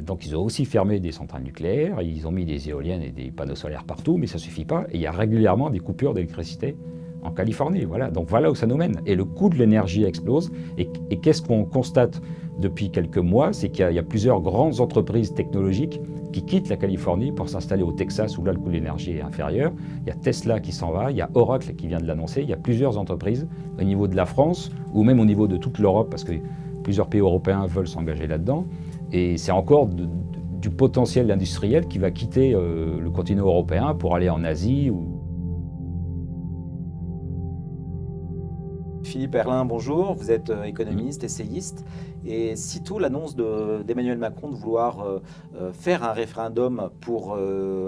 Donc ils ont aussi fermé des centrales nucléaires, ils ont mis des éoliennes et des panneaux solaires partout, mais ça ne suffit pas. Et il y a régulièrement des coupures d'électricité en Californie. Voilà. Donc voilà où ça nous mène. Et le coût de l'énergie explose. Et qu'est-ce qu'on constate depuis quelques mois? C'est qu'il y a plusieurs grandes entreprises technologiques qui quittent la Californie pour s'installer au Texas, où là le coût de l'énergie est inférieur. Il y a Tesla qui s'en va, il y a Oracle qui vient de l'annoncer. Il y a plusieurs entreprises au niveau de la France, ou même au niveau de toute l'Europe, parce que plusieurs pays européens veulent s'engager là-dedans. Et c'est encore du potentiel industriel qui va quitter le continent européen pour aller en Asie. Philippe Herrlin, bonjour. Vous êtes économiste, essayiste. Et sitôt l'annonce d'Emmanuel Macron de vouloir faire un référendum pour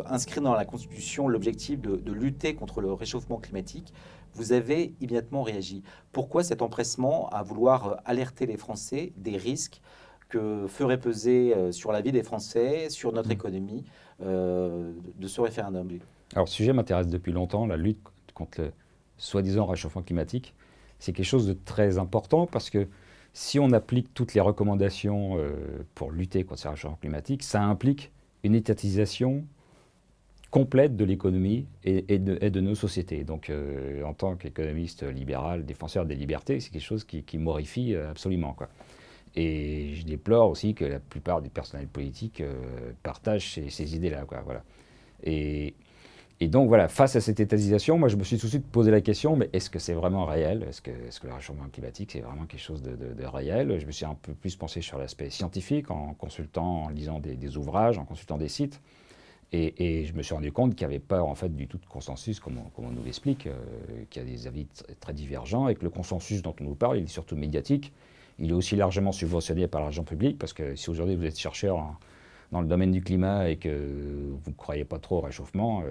inscrire dans la Constitution l'objectif de lutter contre le réchauffement climatique, vous avez immédiatement réagi. Pourquoi cet empressement à vouloir alerter les Français des risques que ferait peser sur la vie des Français, sur notre économie, de ce référendum? Alors, ce sujet m'intéresse depuis longtemps, la lutte contre le soi-disant réchauffement climatique. C'est quelque chose de très important parce que si on applique toutes les recommandations pour lutter contre ce réchauffement climatique, ça implique une étatisation complète de l'économie et de nos sociétés. Donc, en tant qu'économiste libéral, défenseur des libertés, c'est quelque chose qui m'horrifie absolument, quoi. Et je déplore aussi que la plupart des personnels politiques partagent ces idées-là, quoi, voilà. Et donc voilà, face à cette étatisation, moi je me suis tout de suite posé la question, mais est-ce que c'est vraiment réel? Est-ce que le réchauffement climatique c'est vraiment quelque chose de réel? Je me suis un peu plus pensé sur l'aspect scientifique en consultant, en lisant des ouvrages, en consultant des sites. Et je me suis rendu compte qu'il n'y avait pas en fait du tout de consensus, comme on nous l'explique, qu'il y a des avis très divergents et que le consensus dont on nous parle, il est surtout médiatique. Il est aussi largement subventionné par l'argent public, parce que si aujourd'hui vous êtes chercheur dans le domaine du climat et que vous ne croyez pas trop au réchauffement,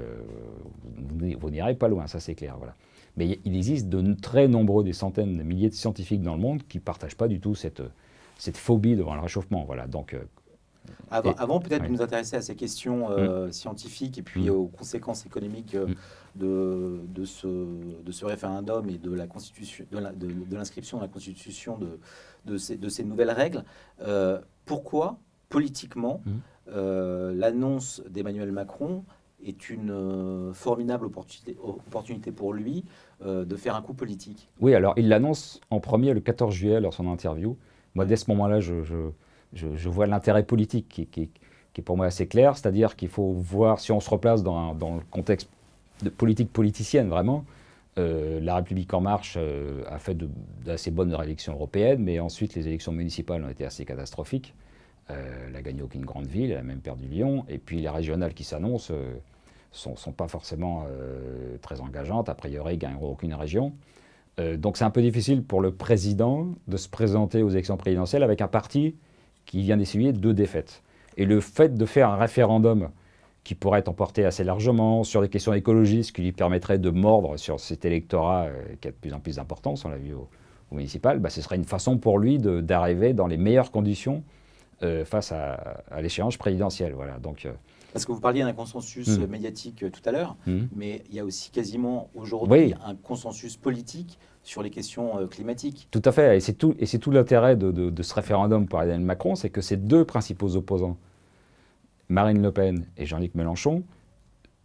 vous n'irez pas loin, ça c'est clair. Voilà. Mais il existe de très nombreux, des centaines, des milliers de scientifiques dans le monde qui ne partagent pas du tout cette phobie devant le réchauffement. Voilà. Donc, avant peut-être ouais. de nous intéresser à ces questions scientifiques et puis aux conséquences économiques de ce référendum et de la constitution, de l'inscription dans la Constitution de ces nouvelles règles, pourquoi politiquement l'annonce d'Emmanuel Macron est une formidable opportunité pour lui de faire un coup politique? Oui, alors il l'annonce en premier le 14 juillet lors de son interview. Moi, dès ce moment-là, je vois l'intérêt politique qui est pour moi assez clair, c'est-à-dire qu'il faut voir, si on se replace dans le contexte de politique politicienne vraiment, la République En Marche a fait d'assez bonnes élections européennes, mais ensuite les élections municipales ont été assez catastrophiques. Elle n'a gagné aucune grande ville, elle a même perdu Lyon, et puis les régionales qui s'annoncent sont pas forcément très engageantes, a priori ils ne gagneront aucune région. Donc c'est un peu difficile pour le président de se présenter aux élections présidentielles avec un parti qui vient d'essuyer 2 défaites. Et le fait de faire un référendum qui pourrait être emporté assez largement sur des questions écologistes, qui lui permettrait de mordre sur cet électorat qui a de plus en plus d'importance, on l'a vu au municipal, ce serait une façon pour lui d'arriver dans les meilleures conditions face à l'échéance présidentielle. Voilà. Donc, parce que vous parliez d'un consensus médiatique tout à l'heure, mais il y a aussi quasiment aujourd'hui oui, un consensus politique sur les questions climatiques. Tout à fait, et c'est tout l'intérêt de ce référendum pour Emmanuel Macron, c'est que ces 2 principaux opposants, Marine Le Pen et Jean-Luc Mélenchon,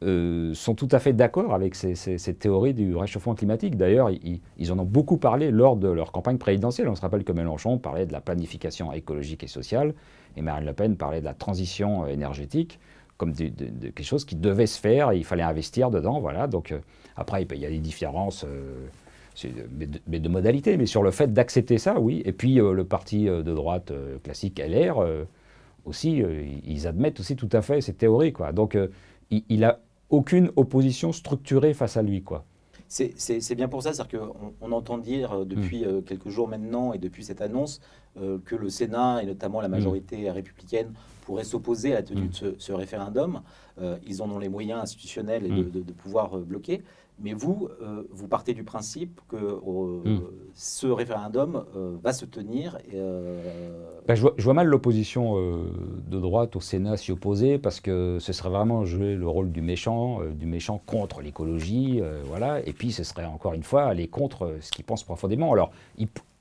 sont tout à fait d'accord avec ces théories du réchauffement climatique. D'ailleurs, ils en ont beaucoup parlé lors de leur campagne présidentielle. On se rappelle que Mélenchon parlait de la planification écologique et sociale, et Marine Le Pen parlait de la transition énergétique comme de quelque chose qui devait se faire et il fallait investir dedans. Voilà. Donc, après, il y a des différences mais de modalités, mais sur le fait d'accepter ça, oui. Et puis, le parti de droite classique LR, aussi, ils admettent aussi tout à fait ces théories, quoi. Donc, il n'a aucune opposition structurée face à lui, quoi. C'est bien pour ça, c'est-à-dire qu'on entend dire depuis quelques jours maintenant et depuis cette annonce que le Sénat et notamment la majorité républicaine pourraient s'opposer à la tenue de ce référendum. Ils en ont les moyens institutionnels et de pouvoir bloquer. Mais vous partez du principe que ce référendum va se tenir. Je vois mal l'opposition de droite au Sénat s'y opposer, parce que ce serait vraiment jouer le rôle du méchant contre l'écologie, voilà. Et puis ce serait encore une fois aller contre ce qu'ils pensent profondément. Alors,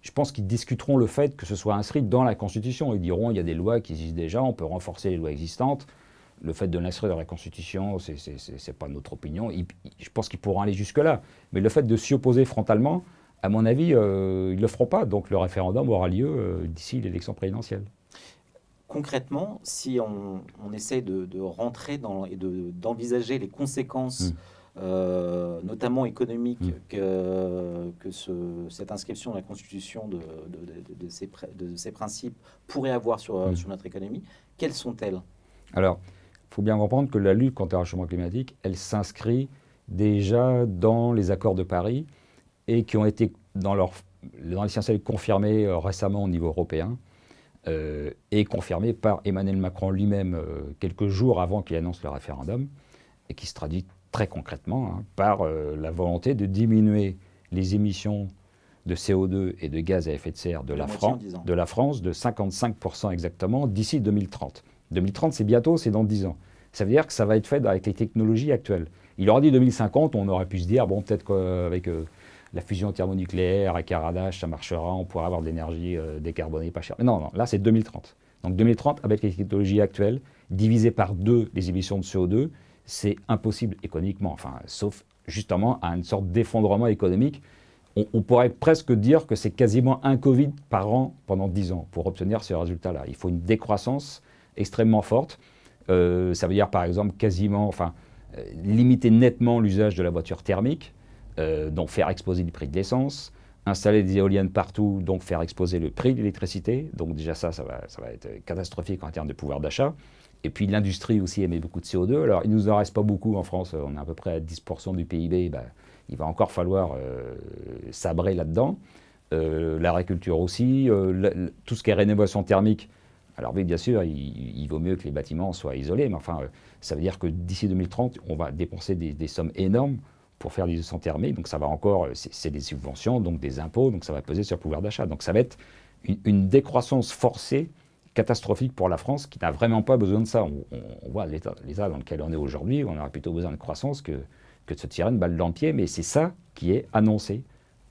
je pense qu'ils discuteront le fait que ce soit inscrit dans la Constitution. Ils diront il y a des lois qui existent déjà, on peut renforcer les lois existantes. Le fait de l'inscrire dans la Constitution, c'est pas notre opinion. Je pense qu'ils pourront aller jusque-là. Mais le fait de s'y opposer frontalement, à mon avis, ils ne le feront pas. Donc le référendum aura lieu d'ici l'élection présidentielle. Concrètement, si on essaie de rentrer et d'envisager les conséquences, notamment économiques, que cette inscription dans la Constitution de ces principes pourrait avoir sur notre économie, quelles sont-elles? Alors, il faut bien comprendre que la lutte contre le réchauffement climatique, elle s'inscrit déjà dans les accords de Paris et qui ont été dans l'essentiel confirmés récemment au niveau européen et confirmés par Emmanuel Macron lui-même quelques jours avant qu'il annonce le référendum et qui se traduit très concrètement par la volonté de diminuer les émissions de CO2 et de gaz à effet de serre de la France de 55% exactement d'ici 2030. 2030, c'est bientôt, c'est dans 10 ans. Ça veut dire que ça va être fait avec les technologies actuelles. Il aurait dit 2050, on aurait pu se dire, bon, peut-être qu'avec la fusion thermonucléaire, avec Caradage, ça marchera, on pourra avoir de l'énergie décarbonée pas chère. Mais non, là, c'est 2030. Donc 2030, avec les technologies actuelles, divisé par 2 les émissions de CO2, c'est impossible économiquement, enfin, sauf justement à une sorte d'effondrement économique. On pourrait presque dire que c'est quasiment un Covid par an pendant 10 ans pour obtenir ce résultat-là. Il faut une décroissance extrêmement forte. Ça veut dire par exemple limiter nettement l'usage de la voiture thermique, donc faire exploser le prix de l'essence, installer des éoliennes partout, donc faire exploser le prix de l'électricité. Donc déjà ça va être catastrophique en termes de pouvoir d'achat. Et puis l'industrie aussi émet beaucoup de CO2. Alors il ne nous en reste pas beaucoup en France, on est à peu près à 10% du PIB. Il va encore falloir sabrer là-dedans. L'agriculture aussi, tout ce qui est rénovation thermique. Alors oui, bien sûr, il vaut mieux que les bâtiments soient isolés, mais enfin, ça veut dire que d'ici 2030, on va dépenser des sommes énormes pour faire l'isolation thermique. Donc ça va encore, c'est des subventions, donc des impôts, donc ça va peser sur le pouvoir d'achat. Donc ça va être une décroissance forcée, catastrophique pour la France, qui n'a vraiment pas besoin de ça. On voit l'état dans lequel on est aujourd'hui, on aurait plutôt besoin de croissance que de se tirer une balle dans le pied, mais c'est ça qui est annoncé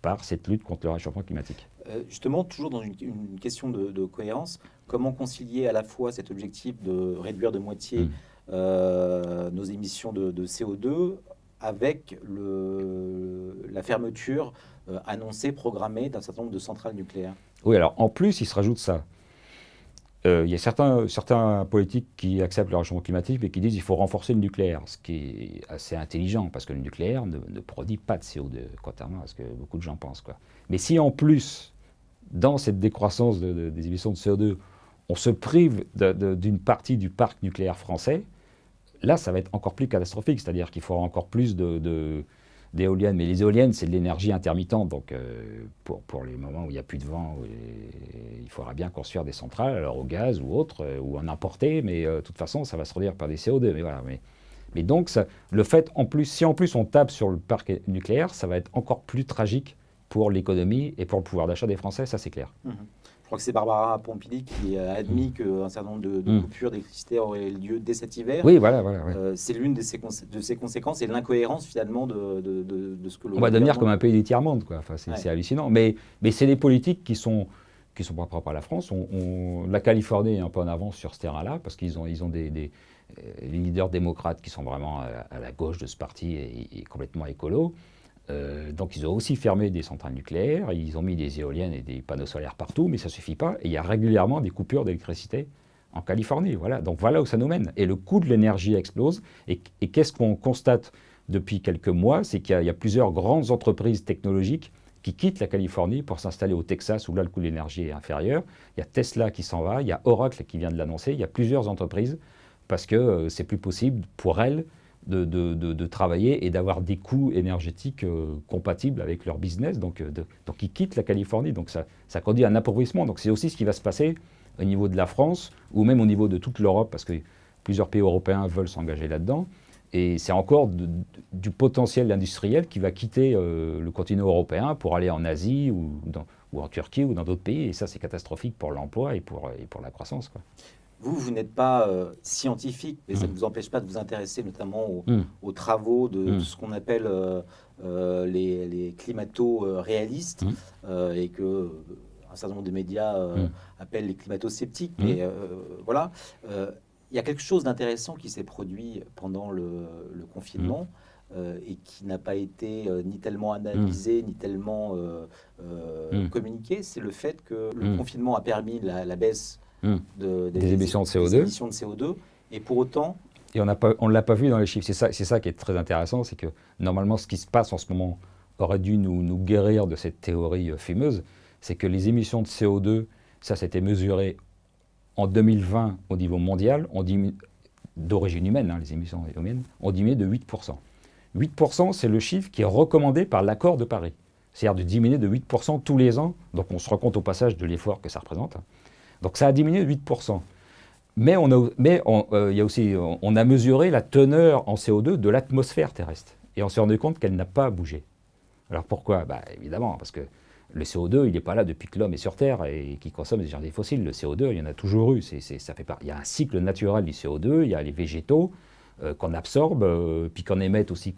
par cette lutte contre le réchauffement climatique. Justement, toujours dans une question de cohérence, comment concilier à la fois cet objectif de réduire de moitié nos émissions de CO2 avec la fermeture annoncée, programmée d'un certain nombre de centrales nucléaires? Oui, alors en plus, il se rajoute ça. Il y a certains politiques qui acceptent le réchauffement climatique mais qui disent qu'il faut renforcer le nucléaire, ce qui est assez intelligent parce que le nucléaire ne produit pas de CO2, contrairement à ce que beaucoup de gens pensent, quoi. Mais si en plus, dans cette décroissance des émissions de CO2, on se prive d'une partie du parc nucléaire français, là, ça va être encore plus catastrophique, c'est-à-dire qu'il faudra encore plus d'éoliennes. Mais les éoliennes, c'est de l'énergie intermittente, donc pour les moments où il n'y a plus de vent, il faudra bien construire des centrales, alors au gaz ou autre, ou en importer, mais de toute façon, ça va se produire par des CO2. Mais voilà. Mais donc, le fait, si en plus on tape sur le parc nucléaire, ça va être encore plus tragique pour l'économie et pour le pouvoir d'achat des Français, ça c'est clair. Je crois que c'est Barbara Pompili qui a admis qu'un certain nombre de coupures d'électricité auraient lieu dès cet hiver. Oui, voilà. C'est l'une de ces conséquences et l'incohérence finalement de ce que on va devenir comme un pays du tiers-monde, quoi. Enfin, c'est hallucinant. Mais c'est des politiques qui sont pas propres à la France. La Californie est un peu en avance sur ce terrain-là parce qu'ils ont des leaders démocrates qui sont vraiment à la gauche de ce parti et complètement écolo. Donc ils ont aussi fermé des centrales nucléaires, ils ont mis des éoliennes et des panneaux solaires partout, mais ça ne suffit pas. Et il y a régulièrement des coupures d'électricité en Californie. Voilà. Donc voilà où ça nous mène. Et le coût de l'énergie explose. Et qu'est-ce qu'on constate depuis quelques mois? C'est qu'il y a plusieurs grandes entreprises technologiques qui quittent la Californie pour s'installer au Texas, où là le coût de l'énergie est inférieur. Il y a Tesla qui s'en va, il y a Oracle qui vient de l'annoncer, il y a plusieurs entreprises, parce que c'est plus possible pour elles de travailler et d'avoir des coûts énergétiques compatibles avec leur business. Donc ils quittent la Californie. Donc ça conduit à un appauvrissement. Donc c'est aussi ce qui va se passer au niveau de la France ou même au niveau de toute l'Europe parce que plusieurs pays européens veulent s'engager là-dedans. Et c'est encore du potentiel industriel qui va quitter le continent européen pour aller en Asie ou en Turquie ou dans d'autres pays. Et ça, c'est catastrophique pour l'emploi et pour la croissance, quoi. Vous n'êtes pas scientifique, mais ça ne vous empêche pas de vous intéresser notamment aux travaux de ce qu'on appelle les climato-réalistes et que un certain nombre de médias appellent les climato-sceptiques. Mais voilà, il y a quelque chose d'intéressant qui s'est produit pendant le confinement. Et qui n'a pas été ni tellement analysé, ni tellement communiqué, c'est le fait que le confinement a permis la baisse des émissions de CO2. Des émissions de CO2, et pour autant... Et on ne l'a pas vu dans les chiffres. C'est ça qui est très intéressant, c'est que normalement, ce qui se passe en ce moment aurait dû nous guérir de cette théorie fumeuse, c'est que les émissions de CO2, ça s'était mesuré en 2020 au niveau mondial, d'origine humaine, les émissions humaines, ont diminué de 8%. 8%, c'est le chiffre qui est recommandé par l'accord de Paris. C'est-à-dire de diminuer de 8% tous les ans. Donc on se rend compte au passage de l'effort que ça représente. Donc ça a diminué de 8%. Mais on a mesuré la teneur en CO2 de l'atmosphère terrestre. Et on s'est rendu compte qu'elle n'a pas bougé. Alors pourquoi ? Évidemment, parce que le CO2, il n'est pas là depuis que l'homme est sur Terre et qu'il consomme des énergies fossiles. Le CO2, il y en a toujours eu. Il y a un cycle naturel du CO2, il y a les végétaux, qu'on absorbe, puis qu'on émette aussi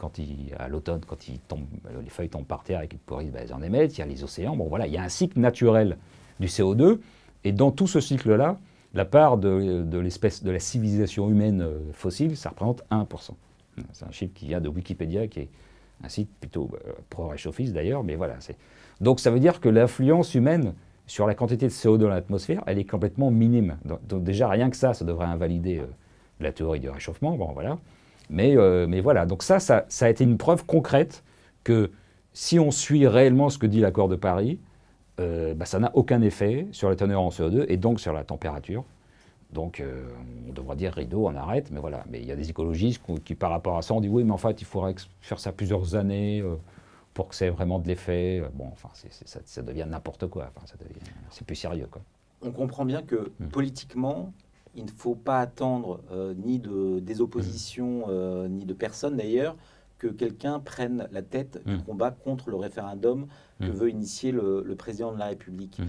à l'automne, quand les feuilles tombent par terre et qu'ils pourrissent, ils en émettent. Il y a les océans. Bon, voilà, il y a un cycle naturel du CO2. Et dans tout ce cycle-là, la part de la civilisation humaine fossile, ça représente 1%. C'est un chiffre qui vient de Wikipédia, qui est un site plutôt pro-réchauffiste d'ailleurs, mais voilà. Donc ça veut dire que l'influence humaine sur la quantité de CO2 dans l'atmosphère, elle est complètement minime. Donc déjà, rien que ça devrait invalider la théorie du réchauffement, bon voilà. Mais voilà, donc ça a été une preuve concrète que si on suit réellement ce que dit l'accord de Paris, ça n'a aucun effet sur la teneur en CO2 et donc sur la température. Donc on devrait dire rideau, on arrête, mais voilà. Mais il y a des écologistes qui par rapport à ça, ont dit oui, mais en fait, il faudrait faire ça plusieurs années pour que ça ait vraiment de l'effet. Bon, enfin, ça devient n'importe quoi, enfin, c'est plus sérieux, quoi. On comprend bien que politiquement, il ne faut pas attendre ni des oppositions, ni de personnes d'ailleurs, que quelqu'un prenne la tête du combat contre le référendum que veut initier le président de la République.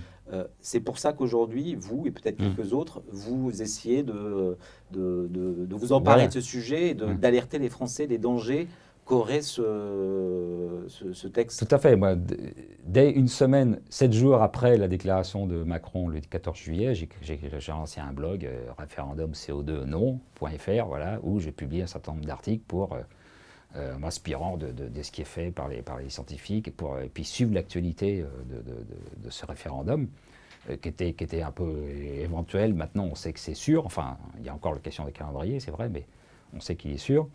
C'est pour ça qu'aujourd'hui, vous et peut-être quelques autres, vous essayez de vous emparer de ce sujet et d'alerter les Français des dangers qu'aurait ce texte. Tout à fait. Moi, dès une semaine, 7 jours après la déclaration de Macron le 14 juillet, j'ai lancé un blog, référendum CO2 non.fr, voilà, où j'ai publié un certain nombre d'articles pour m'inspirant de ce qui est fait par les scientifiques et puis suivre l'actualité de ce référendum qui était un peu éventuel. Maintenant, on sait que c'est sûr. Enfin, il y a encore la question des calendriers, c'est vrai, mais on sait qu'il est sûr.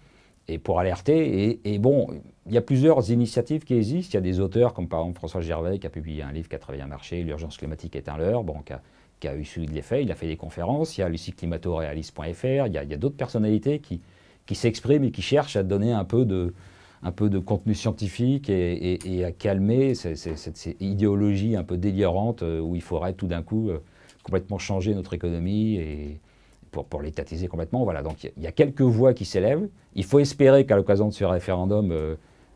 Et pour alerter, et bon, il y a plusieurs initiatives qui existent. Il y a des auteurs, comme par exemple François Gervais, qui a publié un livre qui a très bien marché, L'urgence climatique est un leurre, bon, qui a eu suivi de l'effet. Il a fait des conférences. Il y a le site climato-réaliste.fr. Il y a d'autres personnalités qui s'expriment et qui cherchent à donner un peu de contenu scientifique et à calmer cette idéologie un peu délirante où il faudrait tout d'un coup complètement changer notre économie et pour l'étatiser complètement. Voilà, donc il y a quelques voix qui s'élèvent. Il faut espérer qu'à l'occasion de ce référendum,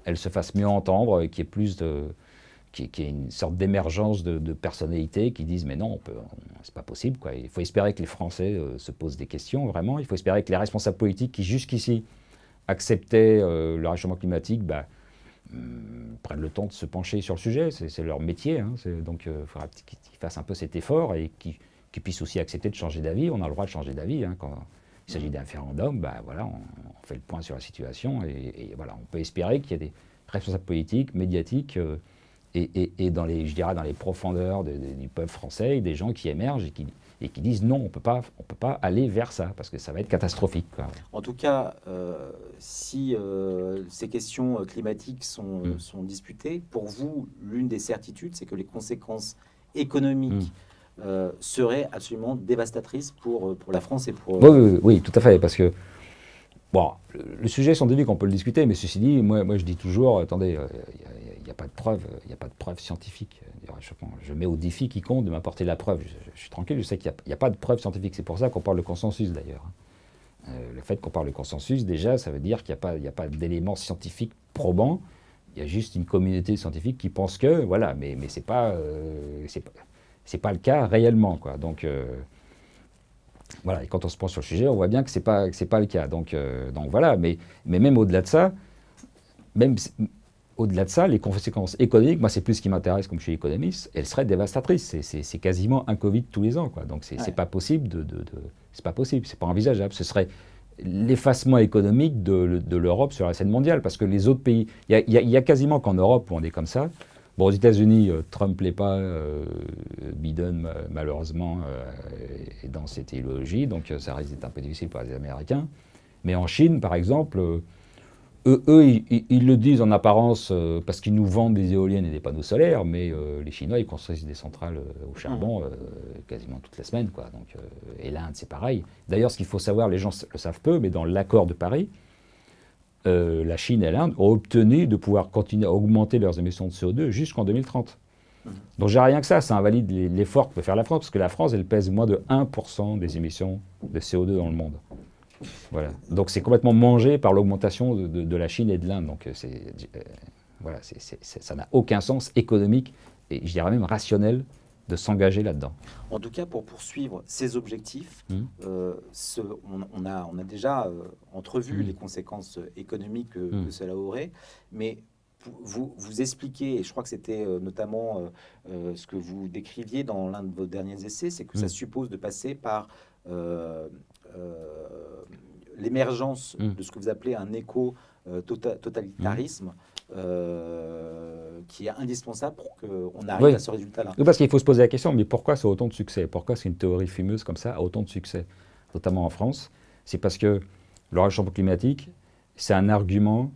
elles se fassent mieux entendre, qu'il y ait plus qu'il y ait une sorte d'émergence de personnalités qui disent mais non, c'est pas possible, quoi. Il faut espérer que les Français se posent des questions, vraiment. Il faut espérer que les responsables politiques qui jusqu'ici acceptaient le réchauffement climatique prennent le temps de se pencher sur le sujet. C'est leur métier, hein. Donc il faudra qu'ils fassent un peu cet effort et qu'ils puissent aussi accepter de changer d'avis. On a le droit de changer d'avis, hein. Quand il s'agit d'un référendum, voilà, on fait le point sur la situation et voilà, on peut espérer qu'il y ait des responsables politiques, médiatiques et dans les profondeurs du peuple français, des gens qui émergent et qui disent non, on peut pas aller vers ça parce que ça va être catastrophique, quoi. En tout cas, si ces questions climatiques sont disputées, pour vous, l'une des certitudes, c'est que les conséquences économiques seraient absolument dévastatrices pour la France et pour... Oui, tout à fait, parce que bon, le sujet scientifique, on peut le discuter, mais ceci dit, moi je dis toujours, attendez, il n'y a pas de preuve scientifique du réchauffement. Je mets au défi quiconque de m'apporter la preuve. Je suis tranquille, je sais qu'il n'y a pas de preuve scientifique. C'est pour ça qu'on parle de consensus, d'ailleurs. Le fait qu'on parle de consensus, déjà, ça veut dire qu'il n'y a pas d'éléments scientifiques probants. Il y a juste une communauté scientifique qui pense que, voilà, mais c'est pas le cas réellement, quoi. Donc voilà, et quand on se penche sur le sujet, on voit bien que c'est pas le cas. Donc voilà, mais même au-delà de ça, même au-delà de ça, les conséquences économiques, moi c'est plus ce qui m'intéresse comme je suis économiste, elles seraient dévastatrices. C'est quasiment un Covid tous les ans, quoi. Donc c'est pas possible c'est pas possible, c'est pas envisageable. Ce serait l'effacement économique de l'Europe sur la scène mondiale, parce que les autres pays, il y a quasiment qu'en Europe où on est comme ça. Bon, aux États-Unis, Trump plaît pas, Biden malheureusement est dans cette idéologie, donc ça risque d'être un peu difficile pour les Américains. Mais en Chine, par exemple, ils le disent en apparence parce qu'ils nous vendent des éoliennes et des panneaux solaires, mais les Chinois, ils construisent des centrales au charbon quasiment toutes les semaines, quoi. Donc, et l'Inde, c'est pareil. D'ailleurs, ce qu'il faut savoir, les gens le savent peu, mais dans l'accord de Paris, la Chine et l'Inde ont obtenu de pouvoir continuer à augmenter leurs émissions de CO2 jusqu'en 2030. Donc, j'ai rien que ça invalide l'effort que peut faire la France, parce que la France, elle pèse moins de 1% des émissions de CO2 dans le monde. Voilà. Donc c'est complètement mangé par l'augmentation de la Chine et de l'Inde. Donc voilà, ça n'a aucun sens économique et je dirais même rationnel de s'engager là-dedans. En tout cas, pour poursuivre ces objectifs, on a déjà entrevu les conséquences économiques que cela aurait, mais vous expliquez, et je crois que c'était notamment ce que vous décriviez dans l'un de vos derniers essais, c'est que ça suppose de passer par l'émergence de ce que vous appelez un éco-totalitarisme qui est indispensable pour qu'on arrive à ce résultat-là. Oui, parce qu'il faut se poser la question, mais pourquoi ça a autant de succès? Pourquoi c'est une théorie fumeuse comme ça a autant de succès, notamment en France? C'est parce que le réchauffement climatique, c'est un argument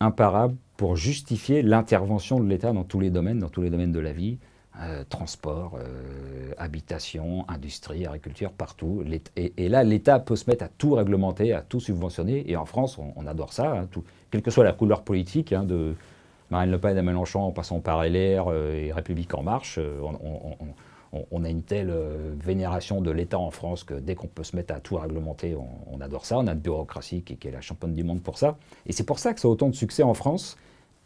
imparable pour justifier l'intervention de l'État dans tous les domaines de la vie. Transport, habitation, industrie, agriculture, partout. Et là, l'État peut se mettre à tout réglementer, à tout subventionner. Et en France, on adore ça, hein, quelle que soit la couleur politique, hein, de Marine Le Pen à Mélenchon, en passant par LR et République En Marche, on a une telle vénération de l'État en France que dès qu'on peut se mettre à tout réglementer, on adore ça. On a une bureaucratie qui est la championne du monde pour ça. Et c'est pour ça que ça a autant de succès en France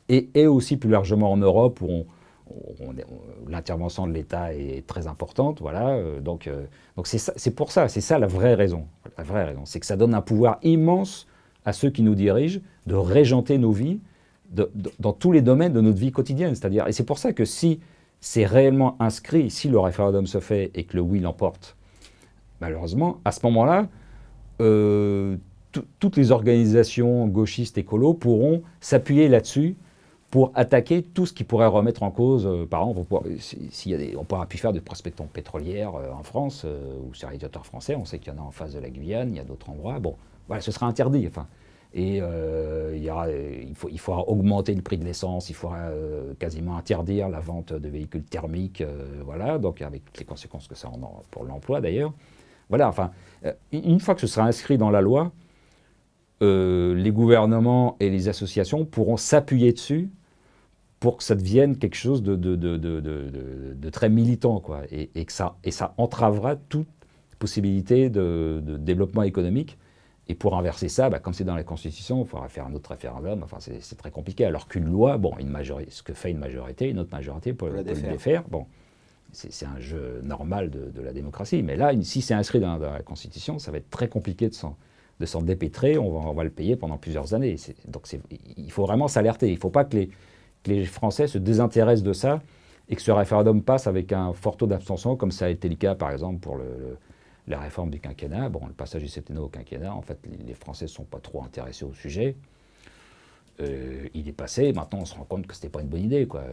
et aussi plus largement en Europe où l'intervention de l'État est très importante, voilà. Donc c'est pour ça, c'est ça la vraie raison. La vraie raison, c'est que ça donne un pouvoir immense à ceux qui nous dirigent de régenter nos vies dans tous les domaines de notre vie quotidienne. C'est-à-dire, et c'est pour ça que si c'est réellement inscrit, si le référendum se fait et que le oui l'emporte, malheureusement, à ce moment-là, toutes les organisations gauchistes écolos pourront s'appuyer là-dessus pour attaquer tout ce qui pourrait remettre en cause, par exemple, on pourra plus faire de prospections pétrolières en France ou sur les territoires français. On sait qu'il y en a en face de la Guyane, il y a d'autres endroits. Bon, voilà, ce sera interdit. Enfin, et il faudra augmenter le prix de l'essence, il faudra quasiment interdire la vente de véhicules thermiques, voilà, donc avec les conséquences que ça en a pour l'emploi d'ailleurs. Voilà, enfin, une fois que ce sera inscrit dans la loi, les gouvernements et les associations pourront s'appuyer dessus pour que ça devienne quelque chose de très militant, quoi, et ça entravera toute possibilité de développement économique. Et pour inverser ça, comme c'est dans la Constitution, il faudra faire un autre référendum. Enfin, c'est très compliqué. Alors qu'une loi, bon, ce que fait une majorité, une autre majorité peut le défaire. Bon, c'est un jeu normal de la démocratie. Mais là, si c'est inscrit dans la Constitution, ça va être très compliqué de s'en dépêtrer. On va le payer pendant plusieurs années. Donc il faut vraiment s'alerter. Il ne faut pas que les Français se désintéressent de ça et que ce référendum passe avec un fort taux d'abstention, comme ça a été le cas, par exemple, pour la réforme du quinquennat. Bon, le passage du septennat au quinquennat, en fait, les Français ne sont pas trop intéressés au sujet. Il est passé. Maintenant, on se rend compte que ce n'était pas une bonne idée, quoi.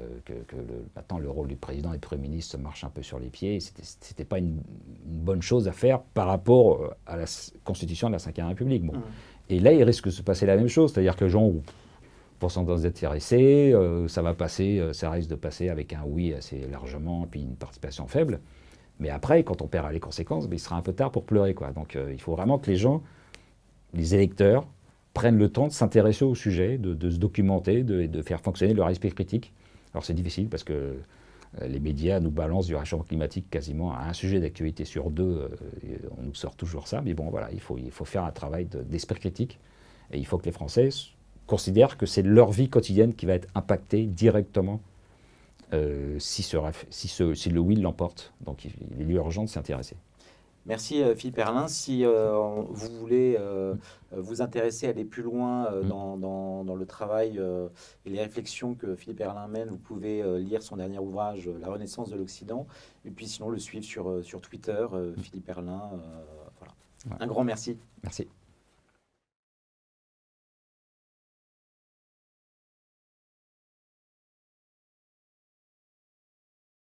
Maintenant, le rôle du président et du Premier ministre marche un peu sur les pieds. Ce n'était pas une bonne chose à faire par rapport à la Constitution de la Ve République. Bon. Et là, il risque de se passer la même chose. C'est-à-dire que les gens, pourcentage d'intéressés, ça risque de passer avec un oui assez largement, puis une participation faible. Mais après, quand on paiera les conséquences, il sera un peu tard pour pleurer, quoi. Donc il faut vraiment que les gens, les électeurs, prennent le temps de s'intéresser au sujet, de se documenter, de faire fonctionner leur esprit critique. Alors c'est difficile parce que les médias nous balancent du réchauffement climatique quasiment à un sujet d'actualité sur deux. On nous sort toujours ça. Mais bon, voilà, il faut faire un travail d'esprit critique. Et il faut que les Français considèrent que c'est leur vie quotidienne qui va être impactée directement si le oui l'emporte. Donc il est urgent de s'y intéresser. Merci Philippe Erlin. Si vous voulez vous intéresser, aller plus loin dans le travail et les réflexions que Philippe Erlin mène, vous pouvez lire son dernier ouvrage, La Renaissance de l'Occident, et puis sinon le suivre sur Twitter, Philippe Erlin. Voilà. Ouais. Un grand merci. Merci.